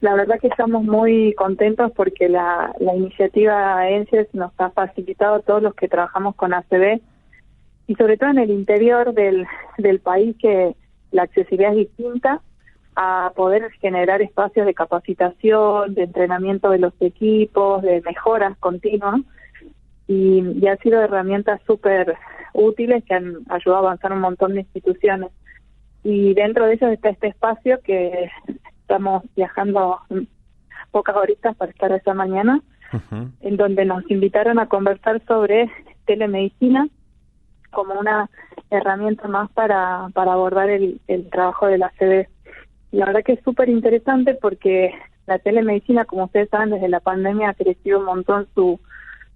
La verdad que estamos muy contentos porque la iniciativa ENSES nos ha facilitado a todos los que trabajamos con ACB y sobre todo en el interior del país, que la accesibilidad es distinta, a poder generar espacios de capacitación, de entrenamiento de los equipos, de mejoras continuas, y ha sido herramientas súper útiles que han ayudado a avanzar un montón de instituciones. Y dentro de ellos está este espacio que estamos viajando pocas horitas para estar esta mañana, en donde nos invitaron a conversar sobre telemedicina como una herramienta más para abordar el trabajo de la ACB. Y la verdad que es súper interesante porque la telemedicina, como ustedes saben, desde la pandemia ha crecido un montón su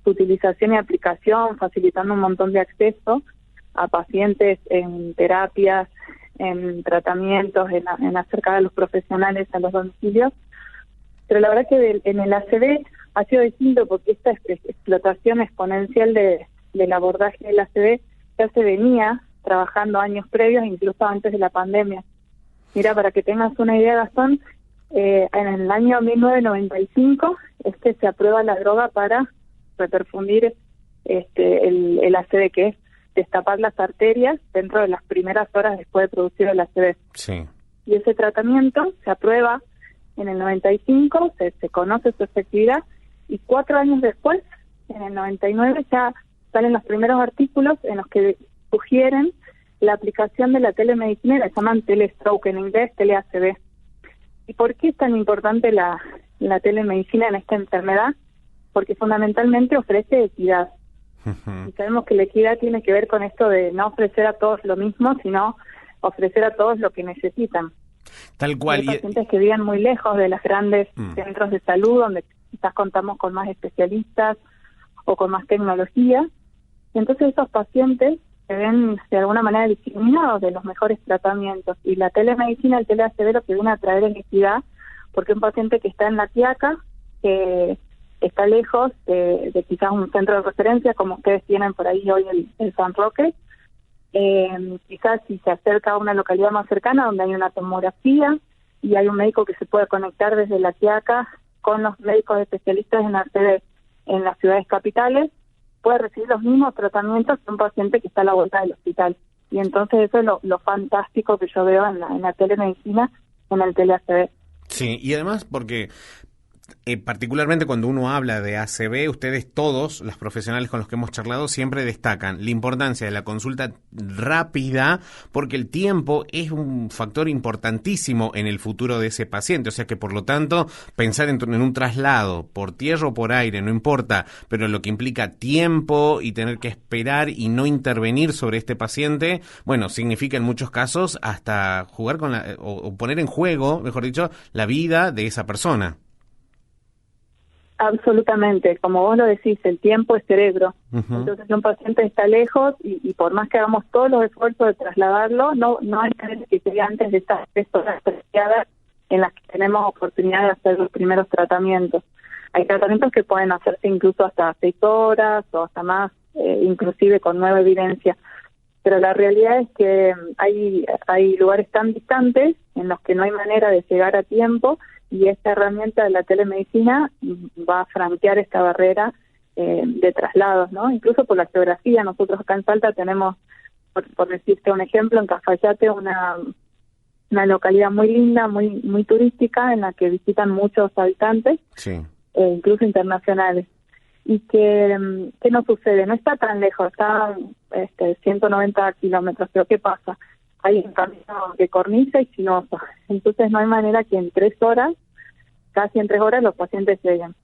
utilización y aplicación, facilitando un montón de acceso a pacientes en terapias, en tratamientos, en acercar a los profesionales a los domicilios. Pero la verdad que en el ACB ha sido distinto porque esta explotación exponencial del abordaje del ACB ya se venía trabajando años previos, incluso antes de la pandemia. Mira, para que tengas una idea, Gastón, en el año 1995 se aprueba la droga para reperfundir el ACV, que es destapar las arterias dentro de las primeras horas después de producir el ACV. Sí. Y ese tratamiento se aprueba en el 95, se conoce su efectividad, y 4 años después, en el 99, ya salen los primeros artículos en los que sugieren la aplicación de la telemedicina, la llaman telestroke en inglés, teleACV. ¿Y por qué es tan importante la telemedicina en esta enfermedad? Porque fundamentalmente ofrece equidad. Y sabemos que la equidad tiene que ver con esto de no ofrecer a todos lo mismo, sino ofrecer a todos lo que necesitan. Tal cual. Hay pacientes que viven muy lejos de los grandes centros de salud, donde quizás contamos con más especialistas o con más tecnología. Y entonces esos pacientes se ven de alguna manera discriminados de los mejores tratamientos. Y la telemedicina, el teleACV, lo que viene a traer es equidad, porque un paciente que está en La Quiaca, que está lejos de quizás un centro de referencia, como ustedes tienen por ahí hoy el San Roque, quizás si se acerca a una localidad más cercana donde hay una tomografía y hay un médico que se puede conectar desde La Quiaca con los médicos especialistas en ACV en las ciudades capitales, puede recibir los mismos tratamientos que un paciente que está a la vuelta del hospital. Y entonces eso es lo fantástico que yo veo en la telemedicina, en el teleACV. Sí, y además porque particularmente cuando uno habla de ACV, ustedes todos, los profesionales con los que hemos charlado, siempre destacan la importancia de la consulta rápida, porque el tiempo es un factor importantísimo en el futuro de ese paciente. O sea que, por lo tanto, pensar en un traslado por tierra o por aire, no importa, pero lo que implica tiempo y tener que esperar y no intervenir sobre este paciente, bueno, significa en muchos casos hasta jugar con o poner en juego, mejor dicho, la vida de esa persona. Absolutamente, como vos lo decís, el tiempo es cerebro. Entonces, si un paciente está lejos y por más que hagamos todos los esfuerzos de trasladarlo, no hay manera que llegue antes de estas 3 horas preciadas en las que tenemos oportunidad de hacer los primeros tratamientos. Hay tratamientos que pueden hacerse incluso hasta 6 horas o hasta más, inclusive con nueva evidencia. Pero la realidad es que hay lugares tan distantes en los que no hay manera de llegar a tiempo, y esta herramienta de la telemedicina va a franquear esta barrera de traslados, ¿no? Incluso por la geografía. Nosotros acá en Salta tenemos, por decirte un ejemplo, en Cafayate una localidad muy linda, muy turística, en la que visitan muchos habitantes, sí, incluso internacionales. Y ¿qué nos sucede? No está tan lejos, está 190 kilómetros, pero ¿qué pasa? Hay un camino de cornisa y sinuoso, entonces no hay manera que en 3 horas, casi en 3 horas, los pacientes lleguen.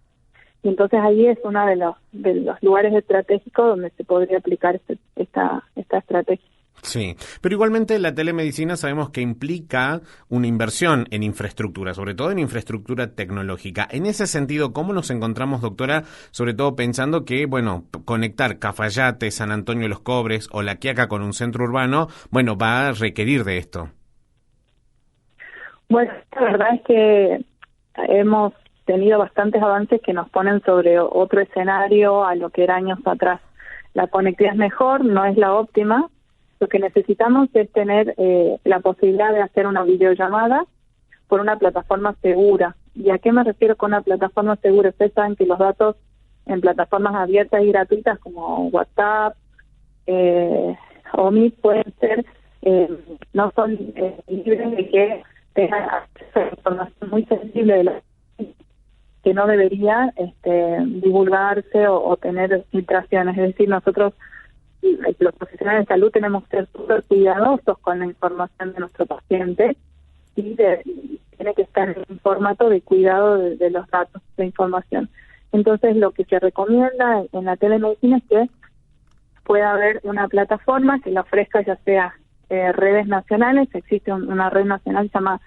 Y entonces ahí es uno de los lugares estratégicos donde se podría aplicar esta estrategia. Sí, pero igualmente la telemedicina sabemos que implica una inversión en infraestructura, sobre todo en infraestructura tecnológica. En ese sentido, ¿cómo nos encontramos, doctora? Sobre todo pensando que, bueno, conectar Cafayate, San Antonio de los Cobres o La Quiaca con un centro urbano, bueno, va a requerir de esto. Bueno, la verdad es que hemos tenido bastantes avances que nos ponen sobre otro escenario a lo que era años atrás. La conectividad es mejor, no es la óptima. Lo que necesitamos es tener la posibilidad de hacer una videollamada por una plataforma segura, ¿Y a qué me refiero con una plataforma segura? Ustedes saben que los datos en plataformas abiertas y gratuitas como WhatsApp o Meet pueden ser, no son libres de que tengan acceso a información muy sensible de la que no debería divulgarse o tener filtraciones. Es decir, nosotros, los profesionales de salud, tenemos que ser súper cuidadosos con la información de nuestro paciente y tiene que estar en un formato de cuidado de los datos de información. Entonces, lo que se recomienda en la telemedicina es que pueda haber una plataforma que la ofrezca, ya sea redes nacionales. Existe una red nacional que se llama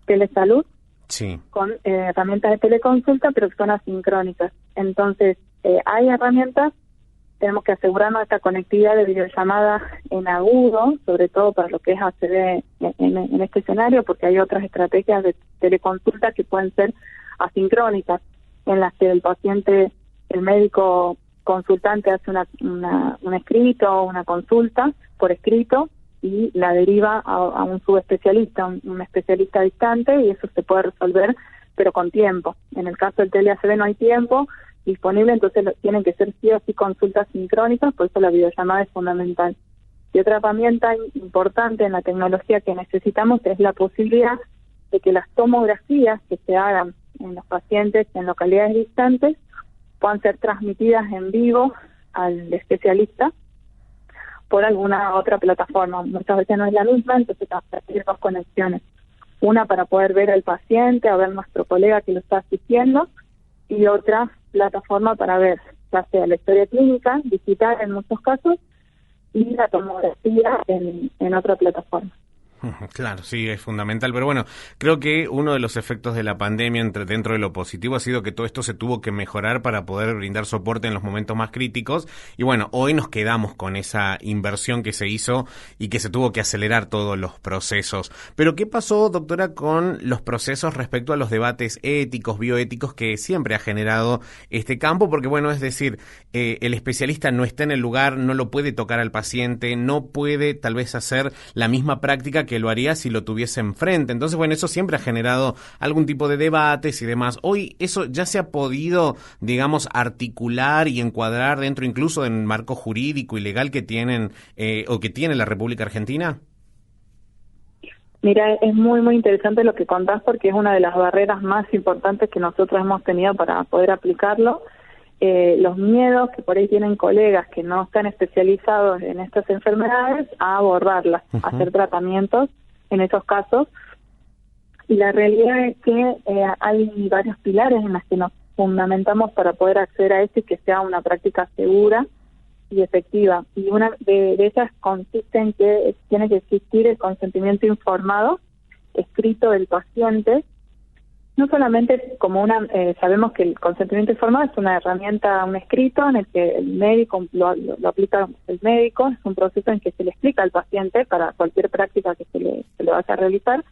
Telesalud, sí, con herramientas de teleconsulta, pero que son asincrónicas. Entonces, hay herramientas, tenemos que asegurarnos de esta conectividad de videollamada en agudo, sobre todo para lo que es ACV en este escenario, porque hay otras estrategias de teleconsulta que pueden ser asincrónicas, en las que el paciente, el médico consultante hace un escrito, una consulta por escrito, y la deriva a un subespecialista, un especialista distante, y eso se puede resolver, pero con tiempo. En el caso del tele-ACV no hay tiempo disponible, entonces tienen que ser sí o sí consultas sincrónicas, por eso la videollamada es fundamental. Y otra herramienta importante en la tecnología que necesitamos es la posibilidad de que las tomografías que se hagan en los pacientes en localidades distantes puedan ser transmitidas en vivo al especialista por alguna otra plataforma. Muchas veces no es la misma, entonces tenemos que hacer dos conexiones. Una para poder ver al paciente, a ver nuestro colega que lo está asistiendo, y otra plataforma para ver, ya sea la historia clínica, digital en muchos casos, y la tomografía en otra plataforma. Claro, sí, es fundamental, pero bueno, creo que uno de los efectos de la pandemia dentro de lo positivo ha sido que todo esto se tuvo que mejorar para poder brindar soporte en los momentos más críticos, y bueno, hoy nos quedamos con esa inversión que se hizo y que se tuvo que acelerar todos los procesos. Pero ¿qué pasó, doctora, con los procesos respecto a los debates éticos, bioéticos que siempre ha generado este campo? Porque bueno, es decir, el especialista no está en el lugar, no lo puede tocar al paciente, no puede tal vez hacer la misma práctica que lo haría si lo tuviese enfrente. Entonces, bueno, eso siempre ha generado algún tipo de debates y demás. Hoy eso ya se ha podido, digamos, articular y encuadrar dentro incluso del marco jurídico y legal que tienen o que tiene la República Argentina. Mira, es muy, muy interesante lo que contás, porque es una de las barreras más importantes que nosotros hemos tenido para poder aplicarlo. Los miedos que por ahí tienen colegas que no están especializados en estas enfermedades a abordarlas, a hacer tratamientos en esos casos. Y la realidad es que hay varios pilares en los que nos fundamentamos para poder acceder a esto y que sea una práctica segura y efectiva. Y una de ellas consiste en que tiene que existir el consentimiento informado, escrito del paciente. No solamente como sabemos que el consentimiento informado es una herramienta, un escrito en el que el médico lo aplica el médico, es un proceso en que se le explica al paciente para cualquier práctica que se le vaya a realizar,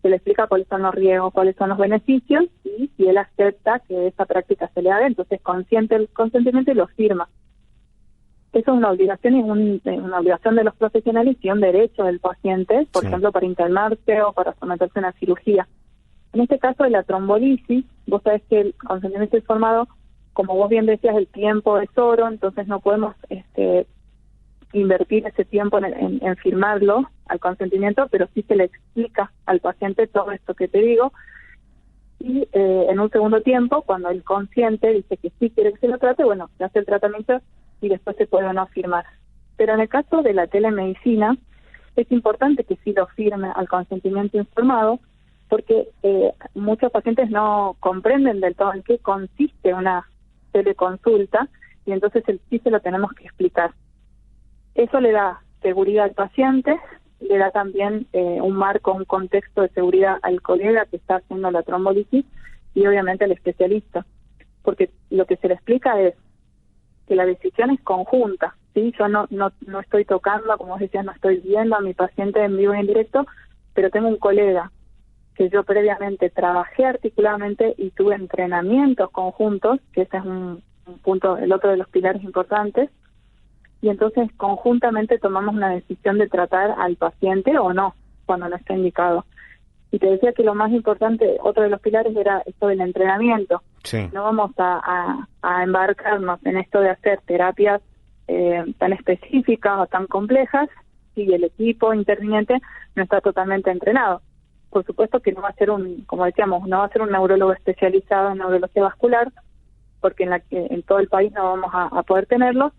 se le explica cuáles son los riesgos, cuáles son los beneficios, y si él acepta que esa práctica se le haga, entonces consiente el consentimiento y lo firma. Eso es una obligación, y una obligación de los profesionales y un derecho del paciente, por ejemplo, para internarse o para someterse a una cirugía. En este caso de la trombolisis, vos sabés que el consentimiento informado, como vos bien decías, el tiempo es oro, entonces no podemos invertir ese tiempo en firmarlo al consentimiento, pero sí se le explica al paciente todo esto que te digo, y en un segundo tiempo, cuando el consciente dice que sí quiere que se lo trate, bueno, se hace el tratamiento y después se puede o no firmar. Pero en el caso de la telemedicina, es importante que sí lo firme al consentimiento informado, porque muchos pacientes no comprenden del todo en qué consiste una teleconsulta, y entonces sí se lo tenemos que explicar. Eso le da seguridad al paciente, le da también un marco, un contexto de seguridad al colega que está haciendo la trombolisis y obviamente al especialista, porque lo que se le explica es que la decisión es conjunta, ¿sí? Yo no estoy tocando, como decías, no estoy viendo a mi paciente en vivo y en directo, pero tengo un colega que yo previamente trabajé articuladamente y tuve entrenamientos conjuntos, que ese es un punto, el otro de los pilares importantes, y entonces conjuntamente tomamos una decisión de tratar al paciente o no, cuando no está indicado. Y te decía que lo más importante, otro de los pilares era esto del entrenamiento. Sí. No vamos a embarcarnos en esto de hacer terapias tan específicas o tan complejas si el equipo interviniente no está totalmente entrenado. Por supuesto que no va a ser como decíamos, no va a ser un neurólogo especializado en neurología vascular, porque en todo el país no vamos a poder tenerlo,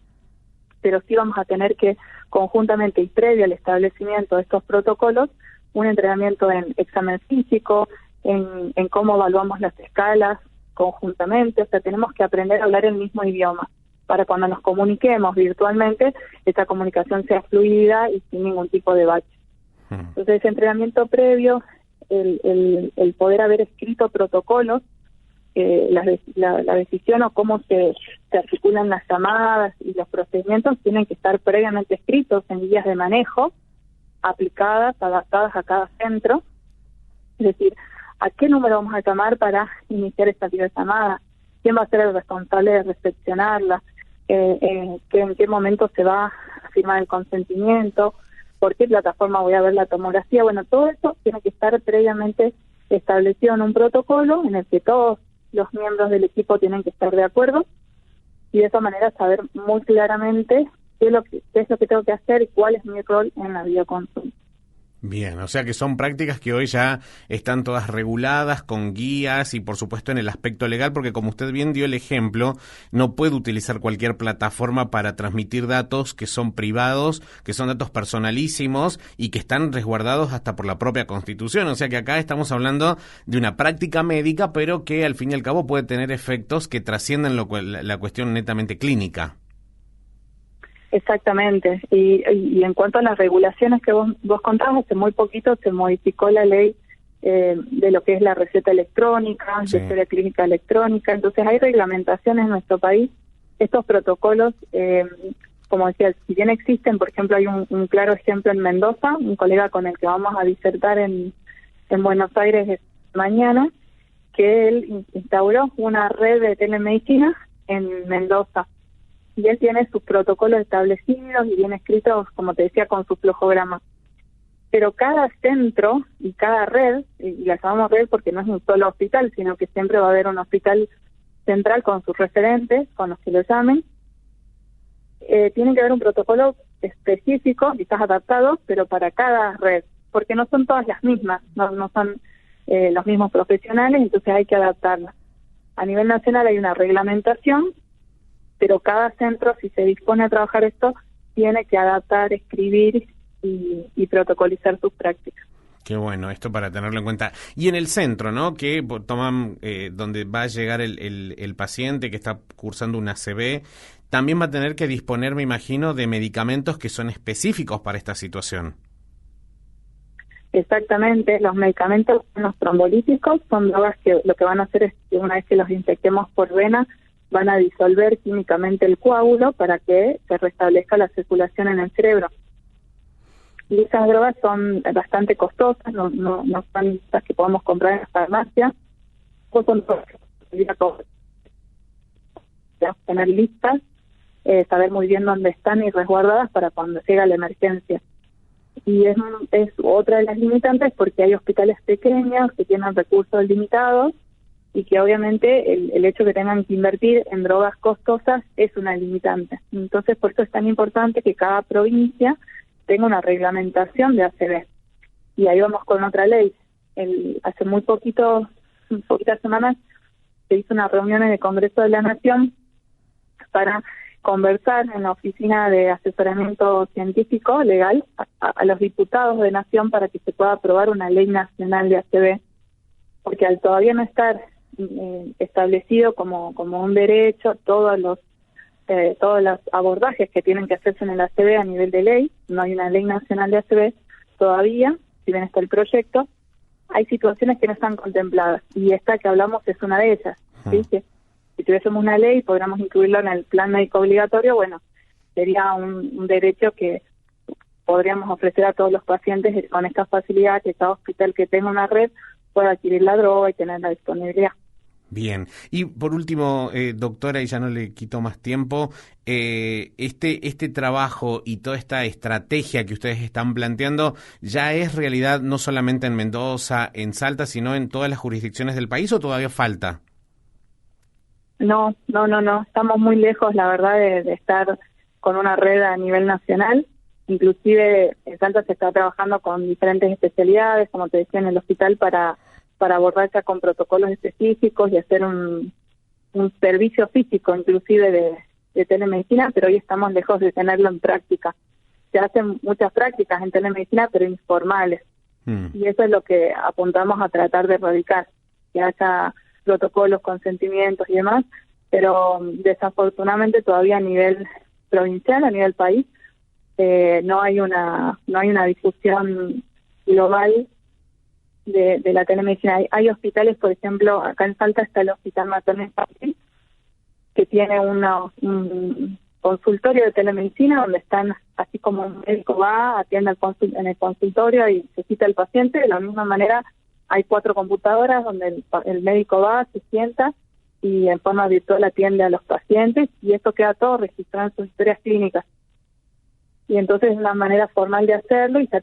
pero sí vamos a tener que conjuntamente y previo al establecimiento de estos protocolos, un entrenamiento en examen físico, en cómo evaluamos las escalas conjuntamente. O sea, tenemos que aprender a hablar el mismo idioma para cuando nos comuniquemos virtualmente, esta comunicación sea fluida y sin ningún tipo de bache. Entonces, ese entrenamiento previo, el poder haber escrito protocolos, la decisión o cómo se articulan las llamadas y los procedimientos tienen que estar previamente escritos en guías de manejo, aplicadas, adaptadas a cada centro. Es decir, ¿a qué número vamos a llamar para iniciar esta videollamada? ¿Quién va a ser el responsable de recepcionarla? ¿En qué momento se va a firmar el consentimiento? ¿Por qué plataforma voy a ver la tomografía? Bueno, todo eso tiene que estar previamente establecido en un protocolo en el que todos los miembros del equipo tienen que estar de acuerdo y de esa manera saber muy claramente qué es lo que tengo que hacer y cuál es mi rol en la videoconsulta. Bien, o sea que son prácticas que hoy ya están todas reguladas con guías y por supuesto en el aspecto legal, porque como usted bien dio el ejemplo, no puede utilizar cualquier plataforma para transmitir datos que son privados, que son datos personalísimos y que están resguardados hasta por la propia Constitución. O sea que acá estamos hablando de una práctica médica, pero que al fin y al cabo puede tener efectos que trascienden la cuestión netamente clínica. Exactamente, y en cuanto a las regulaciones que vos contabas, hace muy poquito se modificó la ley de lo que es la receta electrónica, sí, de historia clínica electrónica, entonces hay reglamentaciones en nuestro país. Estos protocolos, como decía, si bien existen, por ejemplo, hay un claro ejemplo en Mendoza, un colega con el que vamos a disertar en Buenos Aires mañana, que él instauró una red de telemedicina en Mendoza. Y él tiene sus protocolos establecidos y bien escritos, como te decía, con su flujograma. Pero cada centro y cada red, y la llamamos red porque no es un solo hospital, sino que siempre va a haber un hospital central con sus referentes, con los que lo llamen, tiene que haber un protocolo específico, quizás adaptado, pero para cada red, porque no son todas las mismas, no son los mismos profesionales, entonces hay que adaptarlas. A nivel nacional hay una reglamentación, pero cada centro, si se dispone a trabajar esto, tiene que adaptar, escribir y protocolizar sus prácticas. Qué bueno, esto para tenerlo en cuenta. Y en el centro, ¿no? Que toman, donde va a llegar el paciente que está cursando una ACV, también va a tener que disponer, me imagino, de medicamentos que son específicos para esta situación. Exactamente, los medicamentos, los trombolíticos, son drogas que lo que van a hacer es que una vez que los inyectemos por vena, van a disolver químicamente el coágulo para que se restablezca la circulación en el cerebro. Y esas drogas son bastante costosas, no son las que podemos comprar en la farmacia, o son drogas que tener listas, saber muy bien dónde están y resguardadas para cuando llega la emergencia. Y es otra de las limitantes porque hay hospitales pequeños que tienen recursos limitados y que obviamente el hecho que tengan que invertir en drogas costosas es una limitante. Entonces, por eso es tan importante que cada provincia tenga una reglamentación de ACV. Y ahí vamos con otra ley. Hace poquitas semanas se hizo una reunión en el Congreso de la Nación para conversar en la Oficina de Asesoramiento Científico Legal a los diputados de Nación para que se pueda aprobar una ley nacional de ACV, porque al todavía no estar establecido como un derecho todos los abordajes que tienen que hacerse en el ACV a nivel de ley, no hay una ley nacional de ACV todavía, si bien está el proyecto, hay situaciones que no están contempladas y esta que hablamos es una de ellas, ¿sí? Que si tuviésemos una ley podríamos incluirlo en el plan médico obligatorio, bueno, sería un derecho que podríamos ofrecer a todos los pacientes con esta facilidad, que cada hospital que tenga una red pueda adquirir la droga y tener la disponibilidad. Bien. Y por último, doctora, y ya no le quito más tiempo, este trabajo y toda esta estrategia que ustedes están planteando ya es realidad no solamente en Mendoza, en Salta, sino en todas las jurisdicciones del país, ¿o todavía falta? No. Estamos muy lejos, la verdad, de estar con una red a nivel nacional. Inclusive en Salta se está trabajando con diferentes especialidades, como te decía, en el hospital para abordar ya con protocolos específicos y hacer un servicio físico, inclusive de telemedicina, pero hoy estamos lejos de tenerlo en práctica. Se hacen muchas prácticas en telemedicina, pero informales. Y eso es lo que apuntamos a tratar de erradicar, que haya protocolos, consentimientos y demás, pero desafortunadamente todavía a nivel provincial, a nivel país, no hay una difusión global de la telemedicina. Hay hospitales, por ejemplo, acá en Salta está el Hospital Materno Infantil, que tiene un consultorio de telemedicina donde están, así como un médico va, atiende en el consultorio y se cita el paciente. De la misma manera, hay 4 computadoras donde el médico va, se sienta y en forma virtual atiende a los pacientes, y esto queda todo registrado en sus historias clínicas. Y entonces es una manera formal de hacerlo, y ya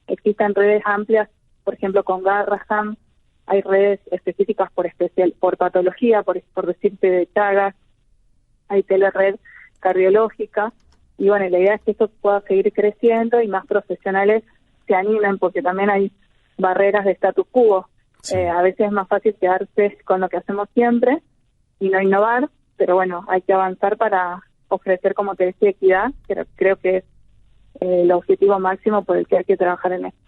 existen redes amplias, por ejemplo con Garraham, hay redes específicas por patología, por decirte de Chagas, hay telered cardiológica, y bueno, la idea es que esto pueda seguir creciendo y más profesionales se animen, porque también hay barreras de status quo. Sí. A veces es más fácil quedarse con lo que hacemos siempre y no innovar, pero bueno, hay que avanzar para ofrecer, como te decía, equidad, que creo que es el objetivo máximo por el que hay que trabajar en esto.